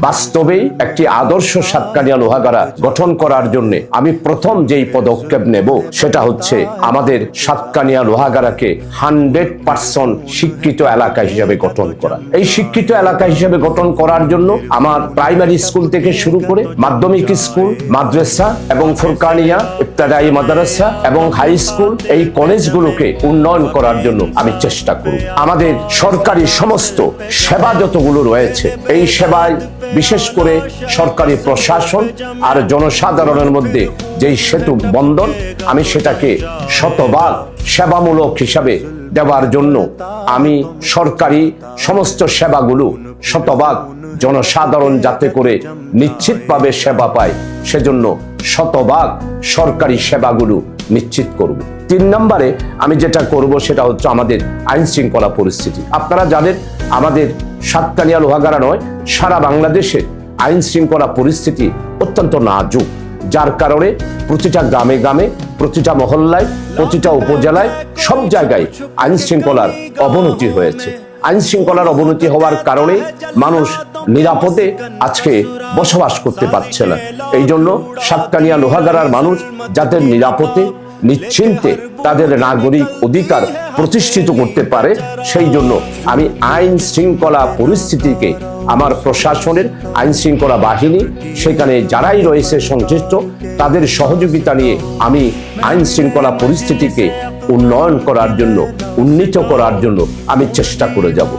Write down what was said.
বাস্তবেই একটি আদর্শ সাতকানিয়া লোহাগাড়া গঠন করার জন্য আমি প্রথম যেই পদক্ষেপ নেব সেটা হচ্ছে আমাদের সাতকানিয়া লোহাগাড়াকে 100% শিক্ষিত এলাকা হিসেবে গঠন করা। এই শিক্ষিত এলাকা হিসেবে গঠন করার জন্য আমার প্রাইমারি স্কুল থেকে শুরু করে মাধ্যমিক স্কুল, মাদ্রাসা এবং ফুরকানিয়া ইবতেদায়ী মাদ্রাসা এবং হাই স্কুল, এই কলেজগুলোকে উন্নয়ন করার জন্য আমি চেষ্টা করব। আমাদের সরকারি সমস্ত সেবা যতগুলো রয়েছে, এই সেবায় বিশেষ করে সরকারি প্রশাসন আর জনসাধারণের মধ্যে যেই সেতু বন্ধন, আমি সেটাকে শতভাগ সেবামূলক হিসাবে দেওয়ার জন্য আমি সরকারি সমস্ত সেবাগুলো শতভাগ জনসাধারণ যাতে করে নিশ্চিতভাবে সেবা পায় সেজন্য শতভাগ সরকারি সেবাগুলো নিশ্চিত করব। 3 নম্বরে আমি যেটা করব সেটা হচ্ছে আমাদের আইন শৃঙ্খলা পরিস্থিতি। আপনারা জানেন আমাদের সাতকানিয়া লোহাগাড়া নয়, সারা বাংলাদেশে আইন শৃঙ্খলা পরিস্থিতি অত্যন্ত নাজুক, যার কারণে প্রতিটা গ্রামে গ্রামে, প্রতিটা মহল্লায়, প্রতিটা উপজেলায় সব জায়গায় আইন শৃঙ্খলার অবনতি হয়েছে। আইন শৃঙ্খলার অবনতি হওয়ার কারণে মানুষ নিরাপদে আজকে বসবাস করতে পারছে না। এই জন্য সাতকানিয়া লোহাগাড়ার মানুষ যাতে নিরাপদে নিশ্চিন্তে তাদের নাগরিক অধিকার প্রতিষ্ঠিত করতে পারে, সেই জন্য আমি আইন শৃঙ্খলা পরিস্থিতিকে আমার প্রশাসনের আইন শৃঙ্খলা বাহিনী সেখানে যারাই রয়েছে সংশ্লিষ্ট তাদের সহযোগিতা নিয়ে আমি আইন শৃঙ্খলা পরিস্থিতিকে উন্নয়ন করার জন্য, উন্নীত করার জন্য আমি চেষ্টা করে যাব।